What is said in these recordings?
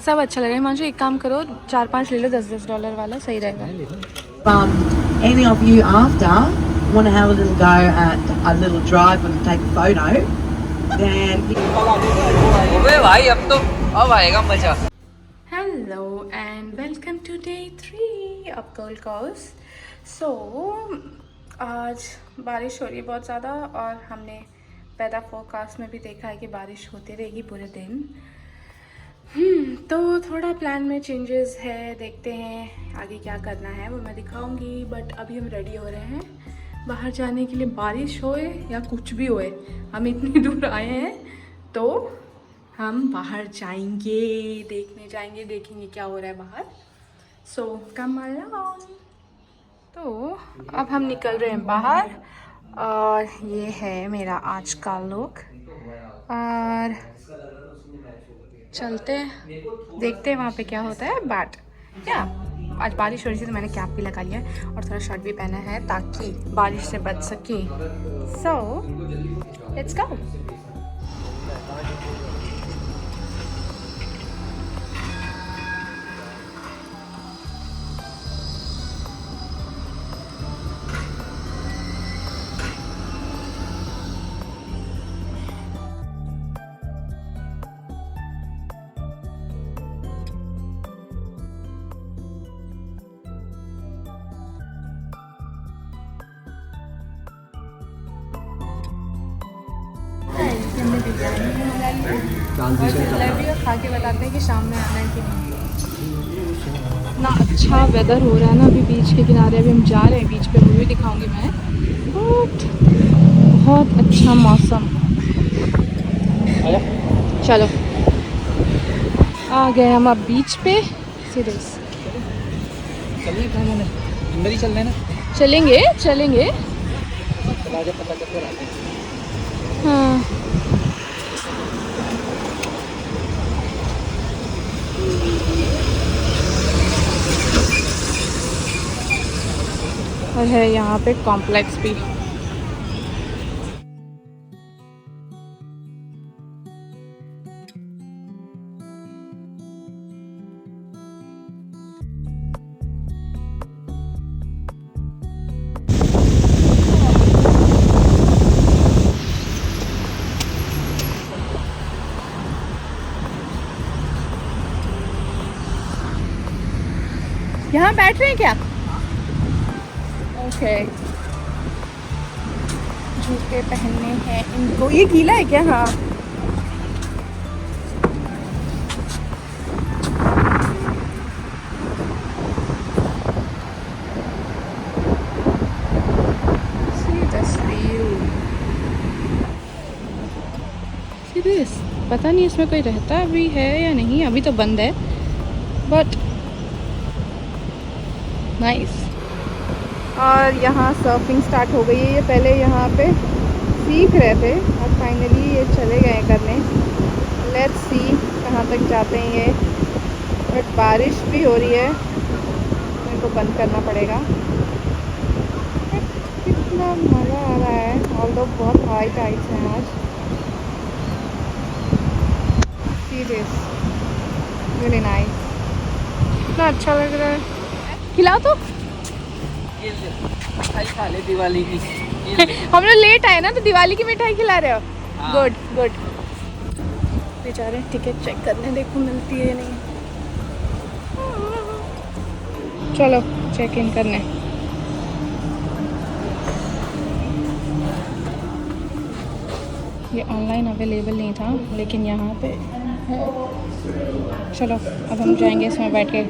सब अच्छा लग रहा है। हिमांशु एक काम करो, 4-5 ले लो, $10 वाला सही रहेगा। Any of you after want to have a little go at a little drive and take a photo, then अबे भाई अब आएगा मजा। Hello and welcome to day 3 of Gold Coast. So आज बारिश हो रही है बहुत ज़्यादा और हमने वेदर फोरकास्ट में भी देखा है कि बारिश होती रहेगी पूरे दिन। तो थोड़ा प्लान में चेंजेस है, देखते हैं आगे क्या करना है वो मैं दिखाऊंगी। बट अभी हम रेडी हो रहे हैं बाहर जाने के लिए, बारिश होए या कुछ भी होए हम इतनी दूर आए हैं तो हम बाहर जाएंगे, देखने जाएंगे, देखेंगे क्या हो रहा है बाहर। सो कम अलोंग। तो अब हम निकल रहे हैं बाहर और ये है मेरा आज का लुक और चलते देखते हैं वहाँ पे क्या होता है। बट क्या आज बारिश हो रही थी तो मैंने कैप भी लगा लिया है और थोड़ा शर्ट भी पहना है ताकि बारिश से बच सके। So let's go. खा के बताते हैं कि शाम में आना है कि नहीं। ना अच्छा वेदर हो रहा है ना अभी बीच के किनारे, अभी हम जा रहे हैं बीच पे, वो भी दिखाऊंगी मैं। बहुत अच्छा मौसम। चलो आ गए हम अब बीच पे। सीरियस अंदर ही चलना है ना। चलेंगे चलेंगे। पता करके रहते हैं। हाँ और है यहाँ पे कॉम्प्लेक्स भी। यहाँ बैठ रहे हैं क्या? ओके जूते पहनने हैं इनको। ये गीला है क्या? हाँ सीरियस पता नहीं इसमें कोई रहता भी है या नहीं, अभी तो बंद है बट नाइस। और यहाँ सर्फिंग स्टार्ट हो गई है। ये पहले यहाँ पे सीख रहे थे और फाइनली ये चले गए करने। लेट्स सी कहाँ तक जाते हैं ये। बट बारिश भी हो रही है, मेरे को बंद करना पड़ेगा। कितना मज़ा आ रहा है, ऑल दो बहुत हाई टाइड्स हैं आज। सीरियस रियली नाइस, कितना अच्छा लग रहा है। खिलाओ तो। मिठाई खा ले दिवाली की। हम लोग लेट आए ना तो दिवाली की मिठाई खिला रहे हो। Good good. बेचारे टिकट चेक करने, देखो मिलती है या नहीं। चलो चेक इन करने। ये ऑनलाइन अवेलेबल नहीं था लेकिन यहाँ पे है। चलो अब हम जाएंगे इसमें बैठ के।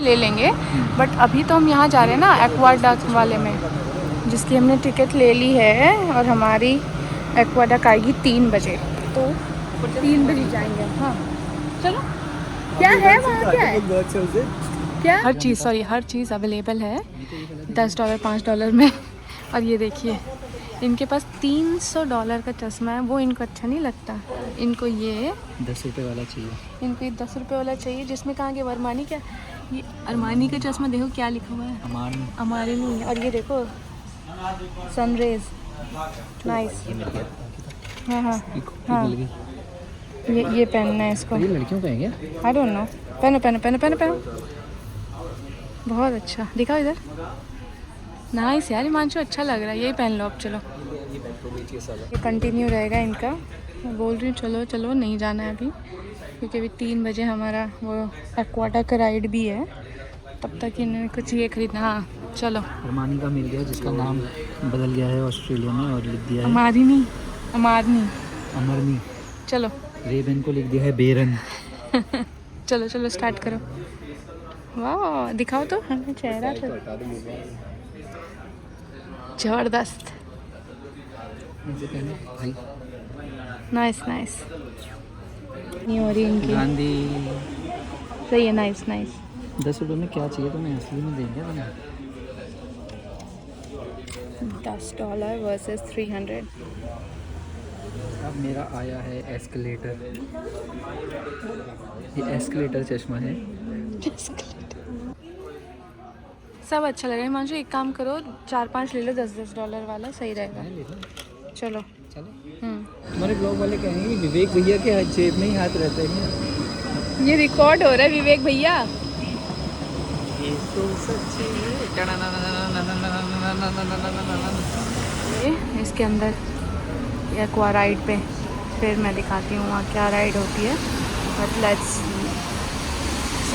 ले लेंगे बट अभी तो हम यहाँ जा रहे हैं ना एक्वाडक्ट वाले में, जिसकी हमने टिकट ले ली है और हमारी एक्वाडक्ट आएगी 3 बजे, तो 3 बजे जाएंगे। हाँ चलो। क्या है वहाँ, क्या है क्या? हर चीज़ हर चीज़ अवेलेबल है $10 $5 में। और ये देखिए इनके पास $300 का चश्मा है, वो इनको अच्छा नहीं लगता। इनको ये 10 रुपये वाला चाहिए। इनको ये 10 रुपये वाला चाहिए जिसमें कहाँ के वरमानी क्या ये अरमानी का चश्मा देखो क्या लिखा हुआ है, अमान हमारे नहीं। और ये देखो सनरेज, नाइस। ये मिल गया। हाँ हाँ हाँ मिल गई। ये पहनना है इसको। ये लड़कियों का है क्या? I don't know. पहनो पहनो पहनो पहनो पहनो, बहुत अच्छा। दिखाओ इधर, नाइस यार हिमांशु, अच्छा लग रहा है, यही पहन लो अब। चलो ये कंटिन्यू रहेगा इनका। मैं बोल रही हूँ चलो चलो, नहीं जाना है अभी, क्योंकि अभी 3 बजे हमारा वो एक्वाटा का राइड भी है, तब तक इन्होंने कुछ ये खरीदना। हाँ चलो। अरमानी का मिल गया, जिसका नाम बदल गया है ऑस्ट्रेलिया में, और लिख दिया है हमारी नहीं, अमारनी। अमरनी। चलो रेबन को लिख दिया है बेरन। चलो चलो स्टार्ट करो। वाह दिखाओ तो हमें चेहरा तो जबरदस्त। भाई नाइस नाइस, नहीं हो रही इनकी। गांधी सही है, नाइस नाइस। 10 रुपये में क्या चाहिए तुम्हें, असली में देंगे तुम्हें। $10 वर्सेस 300। अब मेरा आया है एस्केलेटर। ये एस्केलेटर चश्मा है। सब अच्छा लग रहा है हिमांशु, एक काम करो 4-5 ले लो, $10 वाला सही रहेगा। चलो चलो। हमारे ब्लॉग वाले कहेंगे विवेक भैया के जेब में ही हाथ रहते हैं। ये रिकॉर्ड हो रहा है विवेक भैया। ये तो सच्ची ये इसके अंदर एक्वा राइड पे, फिर मैं दिखाती हूँ वहाँ क्या राइड होती है। बट लेट्स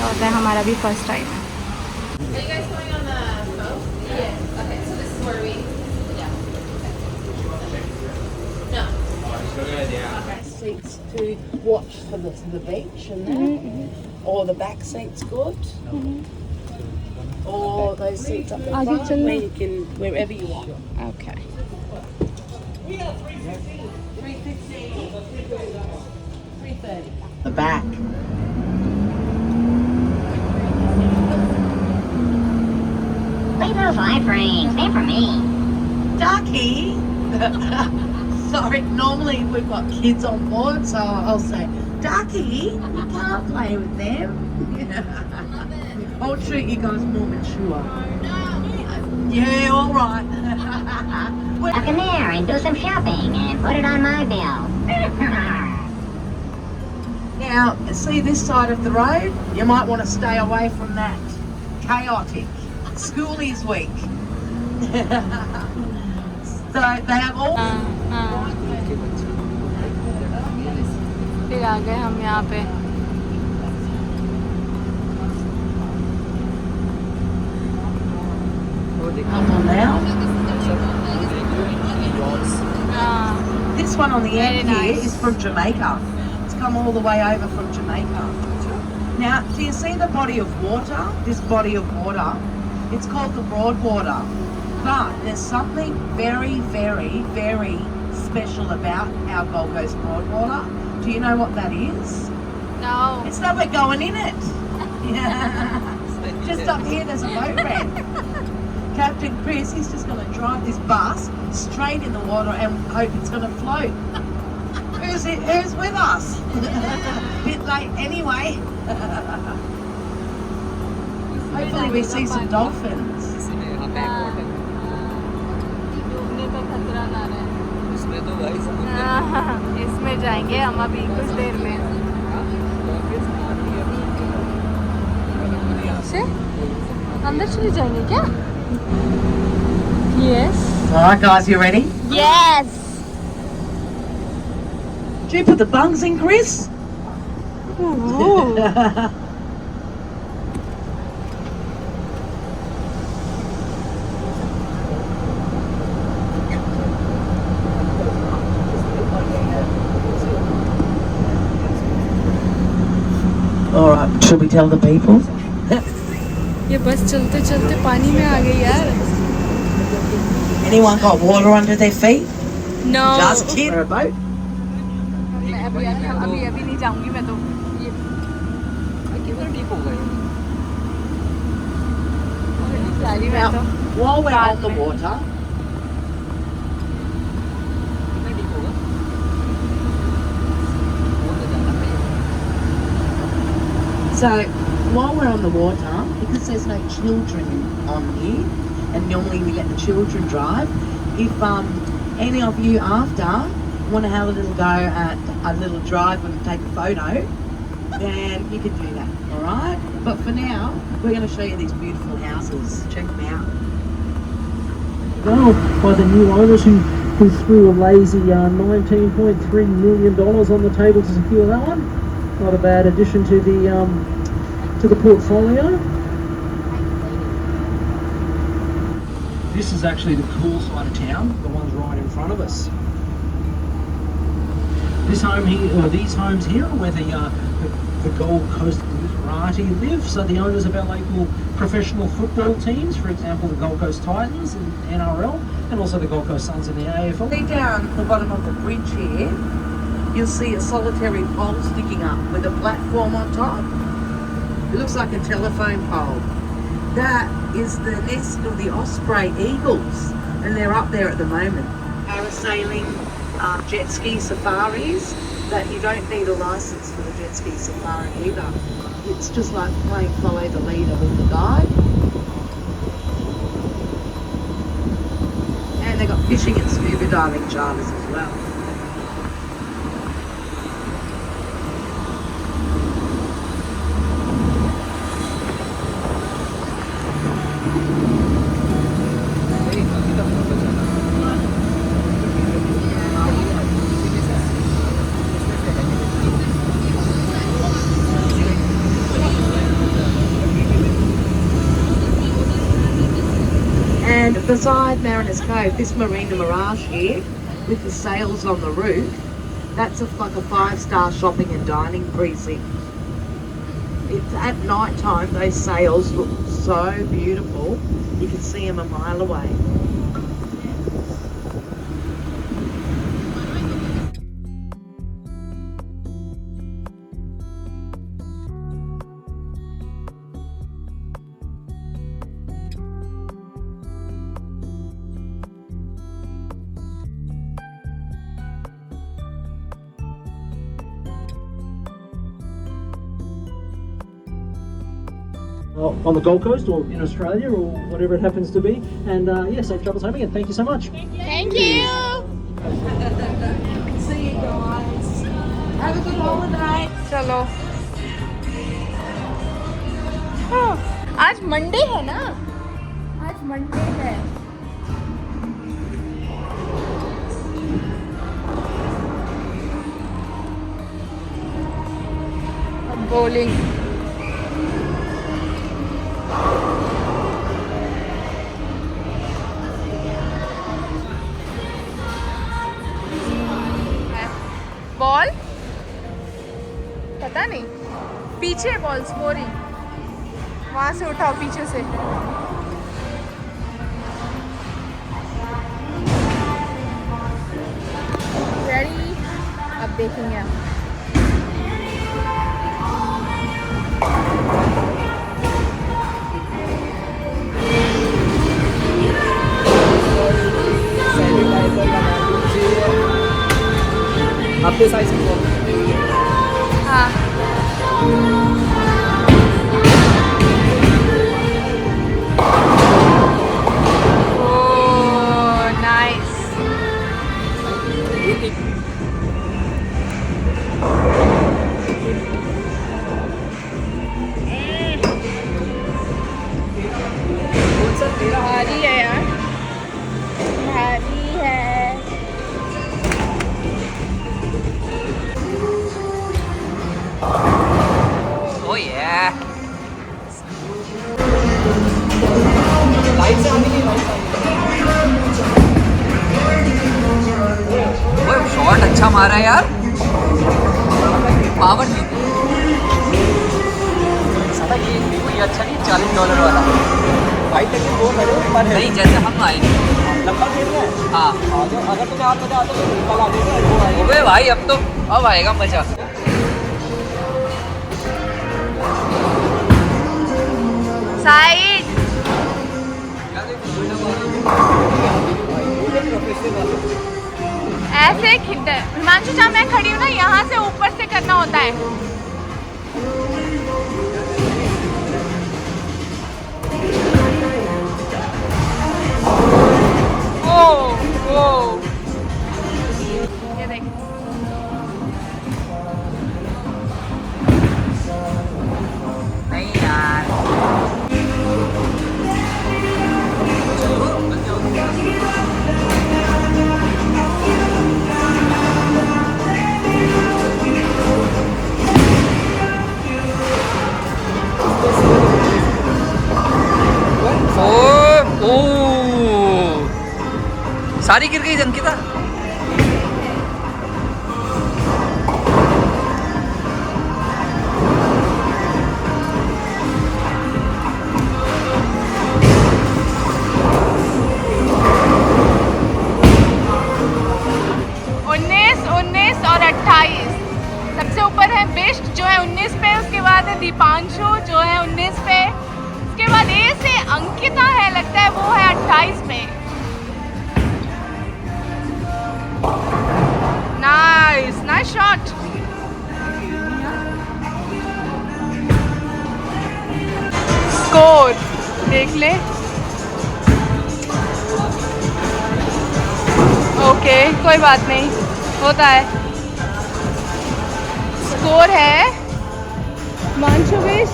होता है, हमारा भी फर्स्ट टाइम है। Seats to watch for the beach and that. Or the back seat's good. Or those seats up the आगे front चलना। where you can, wherever you want. Okay. The back. Leave those life rings. They're for me. Ducky! Sorry, normally we've got kids on board, so I'll say, Ducky, you can't play with them. I'll treat you guys more mature. Yeah, all right. Up in there and do some shopping and put it on my bill. Now, see this side of the road? You might want to stay away from that. Chaotic. School is week. So they have all... फिर आ गए हम यहाँ पे। Up on now. हाँ This one on the Very end here nice. is from Jamaica. It's come all the way over from Jamaica. Now, do you see the body of water? This body of water, it's called the Broadwater. But there's something very, very, very special about our Gold Coast Broadwater. Do you know what that is? no. It's that we're going in it. Yeah. Just up here, there's a boat ramp. Captain Chris, he's just going to drive this bus straight in the water and hope it's going to float. Who's with us? Bit late anyway. Hopefully we see some dolphins. डूबने का खतरा ना रहे। इसमें तो भाई इसमें जाएंगे हम अभी कुछ देर में। से अंदर चले जाएंगे क्या? Yes. Alright guys, you ready? Yes. Do you put the bungs in, Chris? Alright, should we tell the people? ये बस चलते चलते पानी में आ गई यार। Anyone got water under their feet? No. Just kidding. A boat? मैं अभी नहीं जाऊंगी मैं तो। कितना डीप होगा ये? जा रही मैं तो। While we're on the water, कितना डीप होगा? वो तो जाना है। so while we're on the water, because there's no children on here, and normally we let the children drive. If any of you after want to have a little go at a little drive and take a photo, then you can do that, all right? But for now, we're going to show you these beautiful houses. Check them out. Well, by the new owners who threw a lazy $19.3 million on the table to secure that one. Not a bad addition to the portfolio. This is actually the cool side of town, the ones right in front of us. This home here, or these homes here, are where the Gold Coast Literati live. So the owners of our local professional football teams, for example, the Gold Coast Titans in NRL, and also the Gold Coast Suns in the AFL. See down the bottom of the bridge here, you'll see a solitary pole sticking up with a platform on top. It looks like a telephone pole. That is the nest of the osprey eagles, and they're up there at the moment. Parasailing, jet ski safaris, that you don't need a license for the jet ski safari either. It's just like playing follow the leader with the guide. And they've got fishing and scuba diving charters as well. And beside Mariners Cove, this Marina Mirage here, with the sails on the roof, that's like a 5-star shopping and dining precinct. It's at night time, those sails look so beautiful, you can see them a mile away. On the Gold Coast or in Australia or whatever it happens to be. And yeah, safe travels home again. Thank you so much. Thank you. See you guys. Have a good holiday. चलो हाँ, आज Monday है ना, आज Monday है। bowling. Ball पता नहीं, पीछे बॉल स्कोरिंग, वहां से उठाओ पीछे से। रेडी, अब देखेंगे हम। आपके साइज की हाँ ओह नाइस। भारी है यार, भारी है। Oh yeah. लाइट से आने की ओए शॉट अच्छा मारा है यार, पावर नहीं साला ये कोई अच्छा नहीं, $40 वाला भाई। लेकिन वो पर नहीं, जैसे हम आएंगे लंबा खेलना है। हाँ अगर तुम्हें आप मजा आता तो कल आ जाएगा। ओए भाई अब आएगा मजा। साइड ऐसे हिमांशु जहाँ मैं खड़ी हूँ ना, यहाँ से ऊपर से करना होता है। वो ये देख नहीं यार ओ सारी गिर गई अंकिता और 28 सबसे ऊपर है बेस्ट जो है 19 पे, उसके बाद है दीपांशु जो है 19 पे, उसके बाद ए से अंकिता है लगता है वो है 28 पे। Nice nice shot. स्कोर देख ले। ओके कोई बात नहीं होता है। स्कोर है मानशुवेश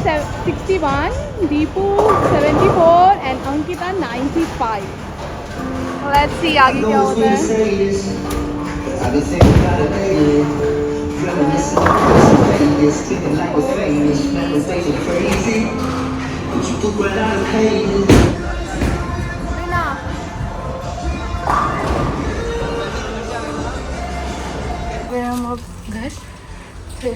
61, Deepu 74 and Ankita 95। Let's see आगे क्या होता है। हम अब घर फिर